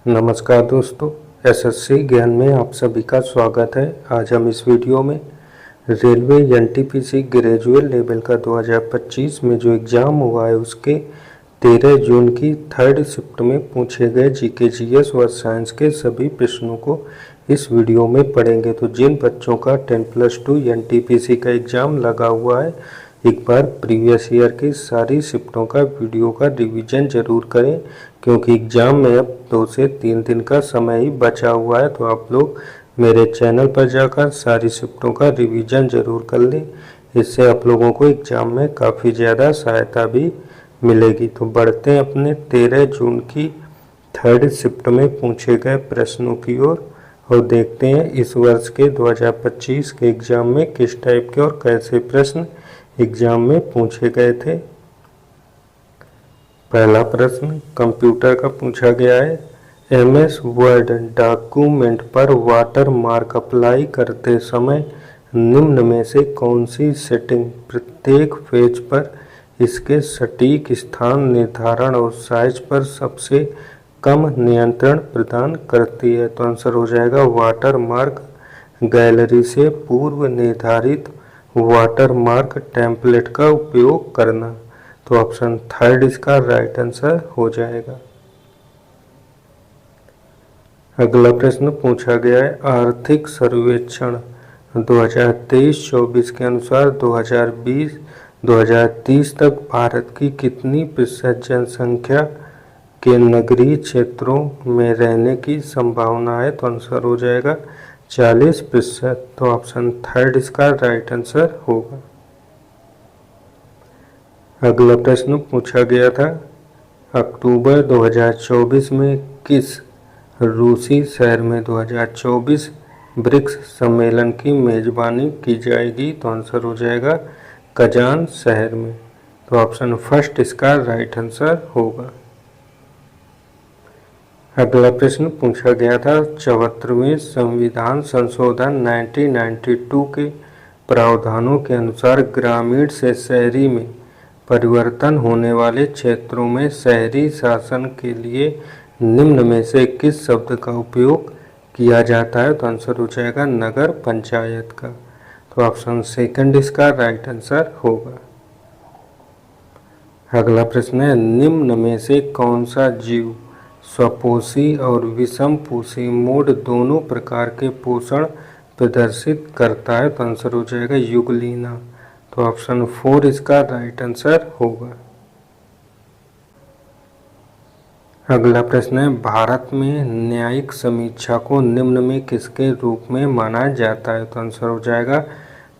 नमस्कार दोस्तों, एसएससी ज्ञान में आप सभी का स्वागत है। आज हम इस वीडियो में रेलवे एनटीपीसी ग्रेजुएट लेवल का 2025 में जो एग्ज़ाम हुआ है उसके 13 जून की थर्ड शिफ्ट में पूछे गए जीके जीएस व साइंस के सभी प्रश्नों को इस वीडियो में पढ़ेंगे। तो जिन बच्चों का 10+2 एनटीपीसी का एग्ज़ाम लगा हुआ है, एक बार प्रीवियस ईयर की सारी शिफ्टों का वीडियो का रिवीजन जरूर करें, क्योंकि एग्ज़ाम में अब 2 से 3 दिन का समय ही बचा हुआ है। तो आप लोग मेरे चैनल पर जाकर सारी शिफ्टों का रिवीजन जरूर कर लें, इससे आप लोगों को एग्ज़ाम में काफ़ी ज़्यादा सहायता भी मिलेगी। तो बढ़ते हैं अपने 13 जून की थर्ड शिफ्ट में पूछे गए प्रश्नों की ओर और देखते हैं इस वर्ष के 2025 के एग्ज़ाम में किस टाइप के और कैसे प्रश्न एग्ज़ाम में पूछे गए थे। पहला प्रश्न कंप्यूटर का पूछा गया है। एमएस वर्ड डॉक्यूमेंट पर वाटर मार्क अप्लाई करते समय निम्न में से कौन सी सेटिंग प्रत्येक पेज पर इसके सटीक स्थान निर्धारण और साइज पर सबसे कम नियंत्रण प्रदान करती है? तो आंसर हो जाएगा वाटर मार्क गैलरी से पूर्व निर्धारित वाटर मार्क टेम्पलेट का उपयोग करना। तो ऑप्शन थर्ड इसका राइट आंसर हो जाएगा। अगला प्रश्न पूछा गया है। आर्थिक सर्वेक्षण 2023-24 के अनुसार 2020-2030 तक भारत की कितनी प्रतिशत जनसंख्या के नगरीय क्षेत्रों में रहने की संभावना है? तो आंसर हो जाएगा 40%। तो ऑप्शन थर्ड इसका राइट आंसर होगा। अगला प्रश्न पूछा गया था। अक्टूबर 2024 में किस रूसी शहर में 2024 ब्रिक्स सम्मेलन की मेजबानी की जाएगी? तो आंसर हो जाएगा कजान शहर में। तो ऑप्शन फर्स्ट इसका राइट आंसर होगा। अगला प्रश्न पूछा गया था। 74वें संविधान संशोधन 1992 के प्रावधानों के अनुसार ग्रामीण से शहरी में परिवर्तन होने वाले क्षेत्रों में शहरी शासन के लिए निम्न में से किस शब्द का उपयोग किया जाता है? तो आंसर हो जाएगा नगर पंचायत का। तो ऑप्शन सेकंड इसका राइट आंसर होगा। अगला प्रश्न है। निम्न में से कौन सा जीव स्वपोषी और विषमपोषी मोड दोनों प्रकार के पोषण प्रदर्शित करता है? तो आंसर हो जाएगा युगलीना। तो ऑप्शन 4 इसका राइट आंसर होगा। अगला प्रश्न है। भारत में न्यायिक समीक्षा को निम्न में किसके रूप में माना जाता है? तो आंसर हो जाएगा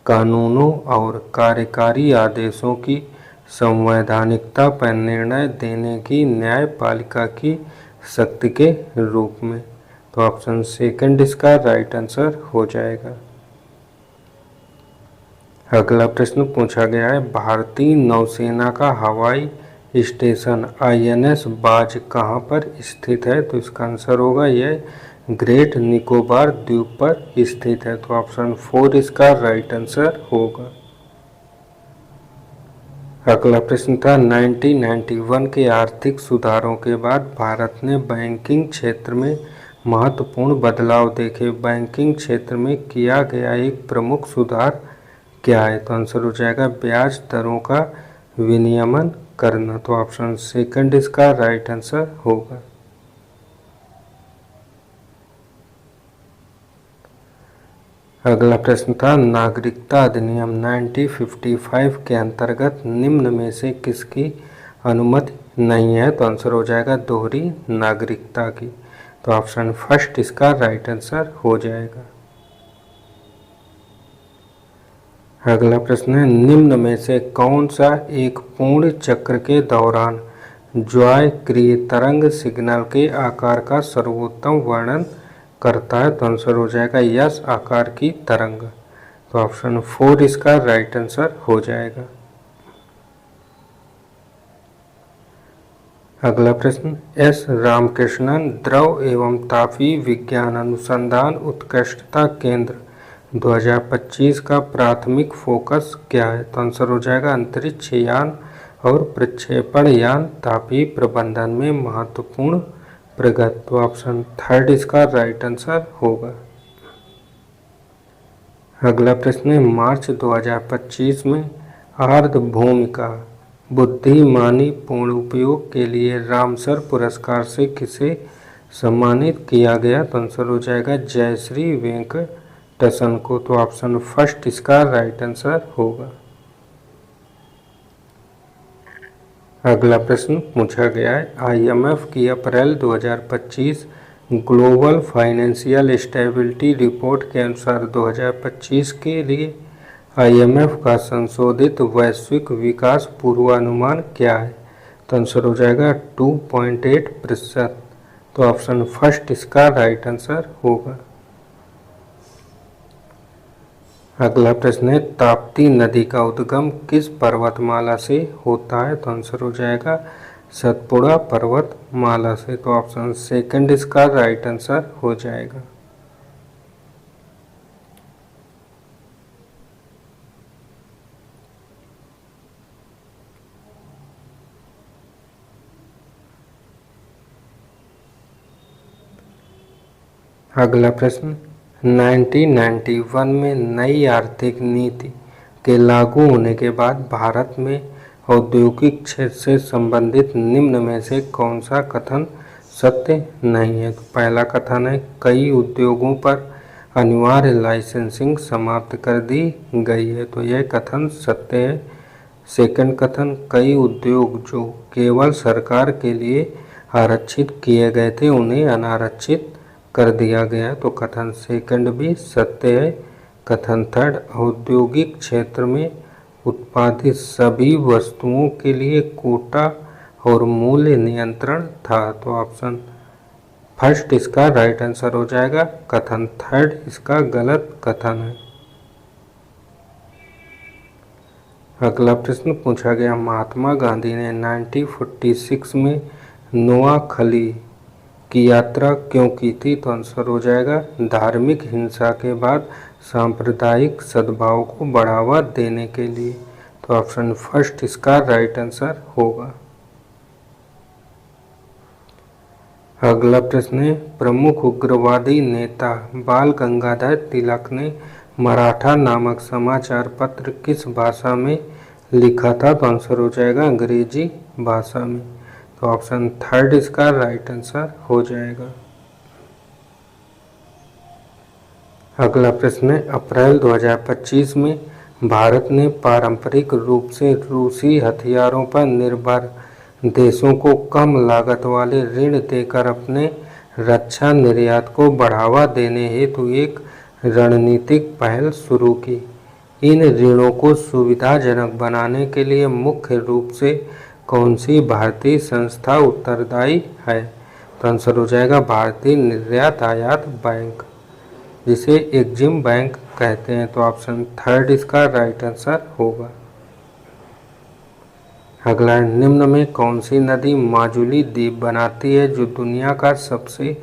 कानूनों और कार्यकारी आदेशों की संवैधानिकता पर निर्णय देने की न्यायपालिका की शक्ति के रूप में। तो ऑप्शन सेकंड इसका राइट आंसर हो जाएगा। अगला प्रश्न पूछा गया है। भारतीय नौसेना का हवाई स्टेशन आईएनएस बाज कहाँ पर स्थित है? तो इसका आंसर होगा यह ग्रेट निकोबार द्वीप पर स्थित है। तो ऑप्शन 4 इसका राइट आंसर होगा। अगला प्रश्न था। 1991 के आर्थिक सुधारों के बाद भारत ने बैंकिंग क्षेत्र में महत्वपूर्ण बदलाव देखे। बैंकिंग क्षेत्र में किया गया एक प्रमुख सुधार क्या है? तो आंसर हो जाएगा ब्याज दरों का विनियमन करना। तो ऑप्शन सेकंड इसका राइट आंसर होगा। अगला प्रश्न था। नागरिकता अधिनियम 1955 के अंतर्गत निम्न में से किसकी अनुमति नहीं है? तो आंसर हो जाएगा दोहरी नागरिकता की। तो ऑप्शन फर्स्ट इसका राइट आंसर हो जाएगा। अगला प्रश्न है। निम्न में से कौन सा एक पूर्ण चक्र के दौरान ज्वाक्रिय तरंग सिग्नल के आकार का सर्वोत्तम वर्णन करता है? तो आंसर हो जाएगा यस आकार की तरंग। तो ऑप्शन 4 इसका राइट आंसर हो जाएगा। अगला प्रश्न। एस रामकृष्णन द्रव एवं तापीय विज्ञान अनुसंधान उत्कृष्टता केंद्र 2025 का प्राथमिक फोकस क्या है? तो आंसर हो जाएगा अंतरिक्ष यान और प्रक्षेपण यान तापीय प्रबंधन में महत्वपूर्ण प्रगत। तो ऑप्शन थर्ड इसका राइट आंसर होगा। अगला प्रश्न है, मार्च 2025 में आर्द्र भूमिका बुद्धिमानी पूर्ण उपयोग के लिए रामसर पुरस्कार से किसे सम्मानित किया गया? तो आंसर हो जाएगा जयश्री वेंकटसन को। तो ऑप्शन फर्स्ट इसका राइट आंसर होगा। अगला प्रश्न पूछा गया है, आईएमएफ की अप्रैल 2025 ग्लोबल फाइनेंशियल स्टेबिलिटी रिपोर्ट के अनुसार 2025 के लिए आईएमएफ का संशोधित वैश्विक विकास पूर्वानुमान क्या है? तो आंसर हो जाएगा 2.8%। तो ऑप्शन फर्स्ट इसका राइट आंसर होगा। अगला प्रश्न है, ताप्ती नदी का उद्गम किस पर्वतमाला से होता है? तो आंसर हो जाएगा सतपुड़ा पर्वतमाला से। तो ऑप्शन सेकंड इसका राइट आंसर हो जाएगा। अगला प्रश्न, 1991 में नई आर्थिक नीति के लागू होने के बाद भारत में औद्योगिक क्षेत्र से संबंधित निम्न में से कौन सा कथन सत्य नहीं है? तो पहला कथन है, कई उद्योगों पर अनिवार्य लाइसेंसिंग समाप्त कर दी गई है। तो यह कथन सत्य है। सेकंड कथन, कई उद्योग जो केवल सरकार के लिए आरक्षित किए गए थे उन्हें अनारक्षित कर दिया गया। तो कथन सेकंड भी सत्य है। कथन थर्ड, औद्योगिक क्षेत्र में उत्पादित सभी वस्तुओं के लिए कोटा और मूल्य नियंत्रण था। तो ऑप्शन फर्स्ट इसका राइट आंसर हो जाएगा। कथन थर्ड इसका गलत कथन है। अगला प्रश्न पूछा गया, महात्मा गांधी ने 1946 में नोआखली की यात्रा क्यों की थी? तो आंसर हो जाएगा धार्मिक हिंसा के बाद सांप्रदायिक सद्भाव को बढ़ावा देने के लिए। तो ऑप्शन फर्स्ट इसका राइट आंसर होगा। अगला प्रश्न है, प्रमुख उग्रवादी नेता बाल गंगाधर तिलक ने मराठा नामक समाचार पत्र किस भाषा में लिखा था? तो आंसर हो जाएगा अंग्रेजी भाषा में। तो ऑप्शन थर्ड इसका राइट आंसर हो जाएगा। अगला प्रश्न है, अप्रैल 2025 में भारत ने पारंपरिक रूप से रूसी हथियारों पर निर्भर देशों को कम लागत वाले ऋण देकर अपने रक्षा निर्यात को बढ़ावा देने हेतु एक रणनीतिक पहल शुरू की। इन ऋणों को सुविधाजनक बनाने के लिए मुख्य रूप से कौन सी भारतीय संस्था उत्तरदायी है? तो आंसर हो जाएगा भारतीय निर्यात आयात बैंक, जिसे एग्जिम बैंक कहते हैं। तो ऑप्शन थर्ड इसका राइट आंसर होगा। अगला, निम्न में कौन सी नदी माजुली द्वीप बनाती है जो दुनिया का सबसे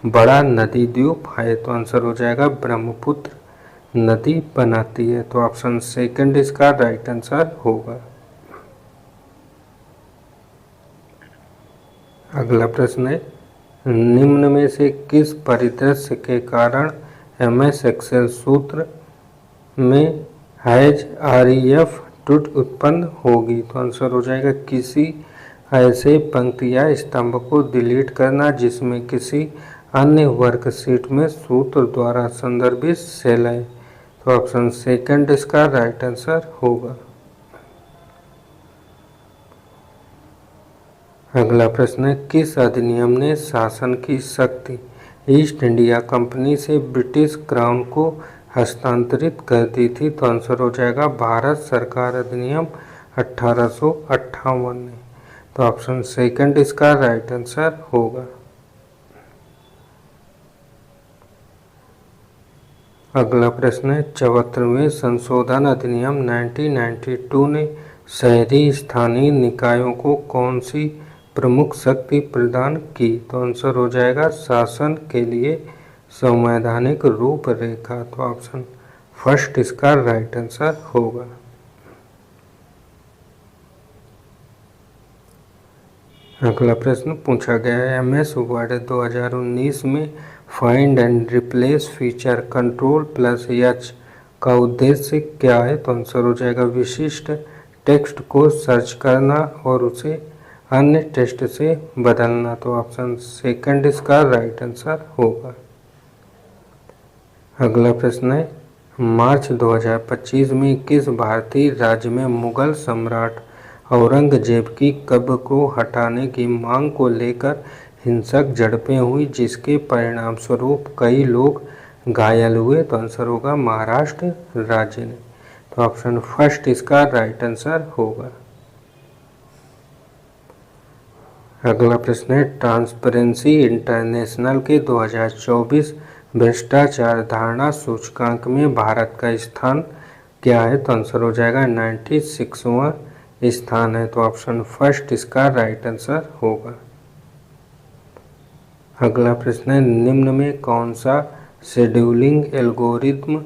बड़ा नदी द्वीप है? तो आंसर हो जाएगा ब्रह्मपुत्र नदी बनाती है। तो ऑप्शन सेकंड इसका राइट आंसर होगा। अगला प्रश्न है, निम्न में से किस परिदृश्य के कारण एमएस एक्सेल सूत्र में हैज आरईएफ टूट उत्पन्न होगी? तो आंसर हो जाएगा किसी ऐसे पंक्ति या स्तंभ को डिलीट करना जिसमें किसी अन्य वर्कशीट में सूत्र द्वारा संदर्भित सेल है। तो ऑप्शन सेकंड इसका राइट आंसर होगा। अगला प्रश्न है, किस अधिनियम ने शासन की शक्ति ईस्ट इंडिया कंपनी से ब्रिटिश क्राउन को हस्तांतरित कर दी थी? तो आंसर हो जाएगा भारत सरकार अधिनियम 1858 में। तो ऑप्शन सेकंड इसका राइट आंसर होगा। अगला प्रश्न है, 74वें संशोधन अधिनियम 1992 ने शहरी स्थानीय निकायों को कौन सी प्रमुख शक्ति प्रदान की? तो आंसर हो जाएगा शासन के लिए संवैधानिक रूपरेखा। तो ऑप्शन फर्स्ट इसका राइट आंसर होगा। अगला प्रश्न पूछा गया है MS वर्ड 2019 में find and replace feature control plus H का उद्देश्य क्या है? तो आंसर हो जाएगा विशिष्ट टेक्स्ट को सर्च करना और उसे अन्य टेक्स्ट से बदलना। तो ऑप्शन सेकंड इसका राइट आंसर होगा। अगला प्रश्न है मार्च 2025 में किस भारतीय राज्य में मुगल सम्राट औरंगजेब की कब्र को हटाने की मांग को लेकर हिंसक झड़पें हुई जिसके परिणाम स्वरूप कई लोग घायल हुए? तो आंसर होगा महाराष्ट्र राज्य ने। तो ऑप्शन फर्स्ट इसका राइट आंसर होगा। अगला प्रश्न है ट्रांसपेरेंसी इंटरनेशनल के 2024 भ्रष्टाचार धारणा सूचकांक में भारत का स्थान क्या है? तो आंसर हो जाएगा 96वां स्थान है। तो ऑप्शन फर्स्ट इसका राइट आंसर होगा। अगला प्रश्न है निम्न में कौन सा शेड्यूलिंग एल्गोरिथ्म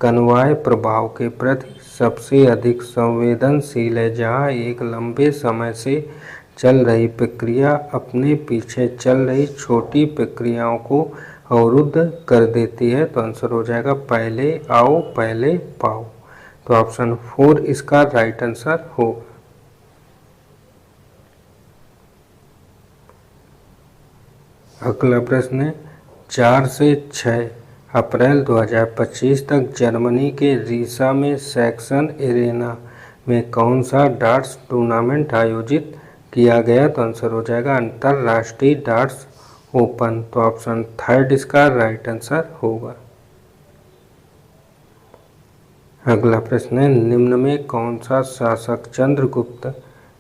कन्वाय प्रभाव के प्रति सबसे अधिक संवेदनशील है जहां एक लंबे समय से चल रही प्रक्रिया अपने पीछे चल रही छोटी प्रक्रियाओं को अवरुद्ध कर देती है? तो आंसर हो जाएगा पहले आओ पहले पाओ। तो ऑप्शन 4 इसका राइट आंसर होगा। अगला प्रश्न है 4 से 6 अप्रैल 2025 तक जर्मनी के रीसा में सैक्सन एरेना में कौन सा डार्ट्स टूर्नामेंट आयोजित किया गया? तो आंसर हो जाएगा अंतरराष्ट्रीय डार्ट्स ओपन। तो ऑप्शन थर्ड इसका राइट आंसर होगा। अगला प्रश्न है निम्न में कौन सा शासक चंद्रगुप्त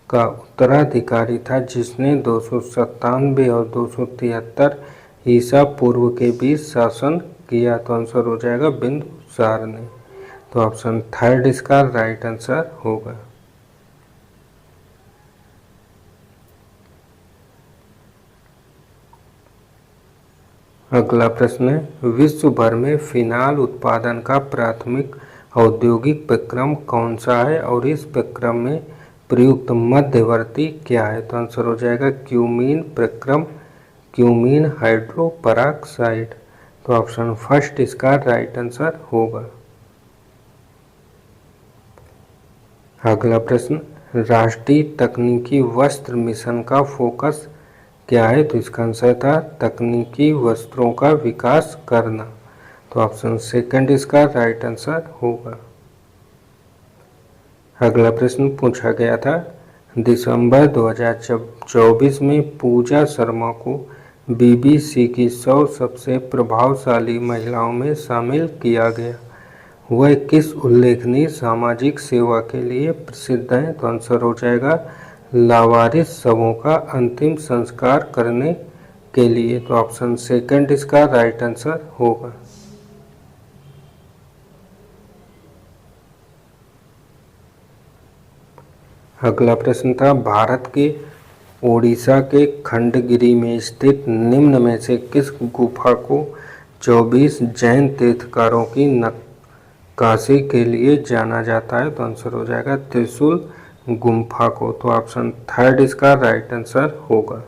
का उत्तराधिकारी था जिसने 297 और 273 ईसा पूर्व के बीच शासन किया? तो आंसर हो जाएगा बिंदुसार ने। तो ऑप्शन थर्ड इसका राइट आंसर होगा। अगला प्रश्न है विश्व भर में फिनाल उत्पादन का प्राथमिक औद्योगिक प्रक्रम कौन सा है और इस प्रक्रम में प्रयुक्त मध्यवर्ती क्या है? तो आंसर हो जाएगा क्यूमीन प्रक्रम क्यूमीन हाइड्रोपराक्साइड। तो ऑप्शन फर्स्ट इसका राइट आंसर होगा। अगला प्रश्न राष्ट्रीय तकनीकी वस्त्र मिशन का फोकस क्या है? तो इसका आंसर था तकनीकी वस्त्रों का विकास करना। तो ऑप्शन सेकंड इसका राइट आंसर होगा। अगला प्रश्न पूछा गया था दिसंबर 2024 में पूजा शर्मा को BBC की 100 सबसे प्रभावशाली महिलाओं में शामिल किया गया। वह किस उल्लेखनीय सामाजिक सेवा के लिए प्रसिद्ध है? तो आंसर हो जाएगा लावारिस शवों का अंतिम संस्कार करने के लिए। तो ऑप्शन सेकंड इसका राइट आंसर होगा। अगला प्रश्न था भारत के ओडिशा के खंडगिरी में स्थित निम्न में से किस गुफा को 24 जैन तीर्थकारों की नक्काशी के लिए जाना जाता है? तो आंसर हो जाएगा त्रिशूल गुम्फा को। तो ऑप्शन थर्ड इसका राइट आंसर होगा।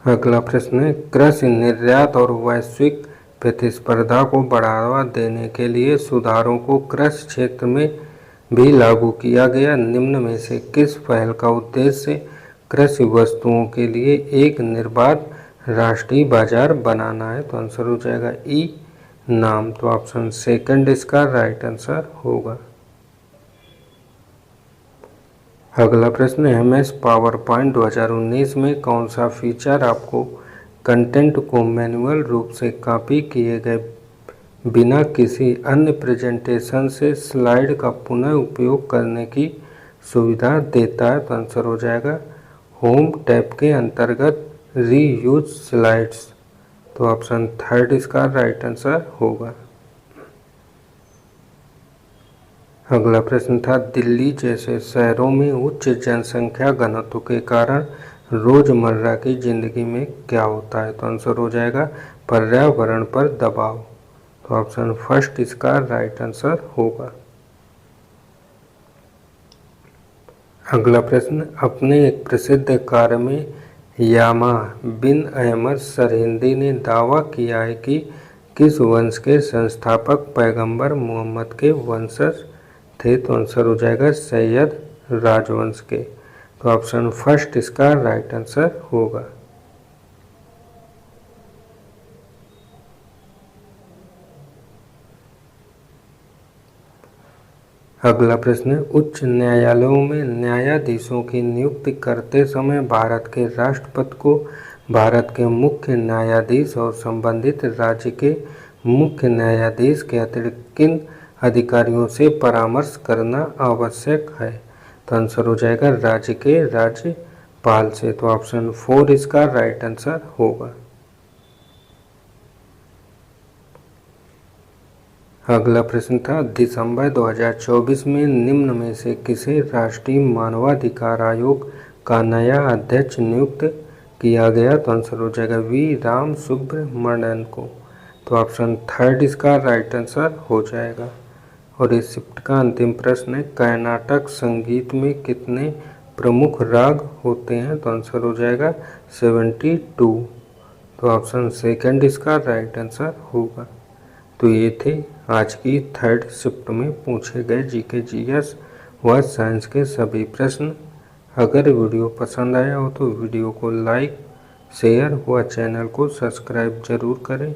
अगला प्रश्न है कृषि निर्यात और वैश्विक प्रतिस्पर्धा को बढ़ावा देने के लिए सुधारों को कृषि क्षेत्र में भी लागू किया गया। निम्न में से किस पहल का उद्देश्य कृषि वस्तुओं के लिए एक निर्बाध राष्ट्रीय बाजार बनाना है? तो आंसर हो जाएगा ई नाम। तो ऑप्शन सेकंड इसका राइट आंसर होगा। अगला प्रश्न MS पावर पॉइंट 2019 में कौन सा फीचर आपको कंटेंट को मैन्युअल रूप से कॉपी किए गए बिना किसी अन्य प्रेजेंटेशन से स्लाइड का पुनः उपयोग करने की सुविधा देता है? तो आंसर हो जाएगा होम टैब के अंतर्गत रीयूज स्लाइड्स। तो ऑप्शन थर्ड इसका राइट आंसर होगा। अगला प्रश्न था दिल्ली जैसे शहरों में उच्च जनसंख्या घनत्व के कारण रोजमर्रा की जिंदगी में क्या होता है? तो आंसर हो जाएगा पर्यावरण पर दबाव। तो ऑप्शन फर्स्ट इसका राइट आंसर होगा। अगला प्रश्न, अपने एक प्रसिद्ध कार्य में यामा बिन अहमद सरहिंदी ने दावा किया है कि किस वंश के संस्थापक पैगंबर मोहम्मद के वंशज थे? तो आंसर हो जाएगा सैयद राजवंश के। तो ऑप्शन फर्स्ट इसका राइट आंसर होगा। अगला प्रश्न, उच्च न्यायालयों में न्यायाधीशों की नियुक्ति करते समय भारत के राष्ट्रपति को भारत के मुख्य न्यायाधीश और संबंधित राज्य के मुख्य न्यायाधीश के अतिरिक्त किन अधिकारियों से परामर्श करना आवश्यक है? तो आंसर हो जाएगा राज्य के राज्यपाल से। तो ऑप्शन 4 इसका राइट आंसर होगा। अगला प्रश्न था, दिसंबर 2024 में निम्न में से किसे राष्ट्रीय मानवाधिकार आयोग का नया अध्यक्ष नियुक्त किया गया? तो आंसर हो जाएगा वी राम सुब्रमण्यन को। तो ऑप्शन थर्ड इसका राइट आंसर हो जाएगा। और इस शिफ्ट का अंतिम प्रश्न है, कर्नाटक संगीत में कितने प्रमुख राग होते हैं? तो आंसर हो जाएगा 72। तो ऑप्शन सेकंड इसका राइट आंसर होगा। तो ये थे आज की थर्ड शिफ्ट में पूछे गए जीके जीएस व साइंस के सभी प्रश्न। अगर वीडियो पसंद आया हो तो वीडियो को लाइक शेयर व चैनल को सब्सक्राइब जरूर करें।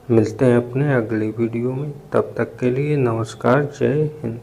मिलते हैं अपने अगली वीडियो में, तब तक के लिए नमस्कार, जय हिंद।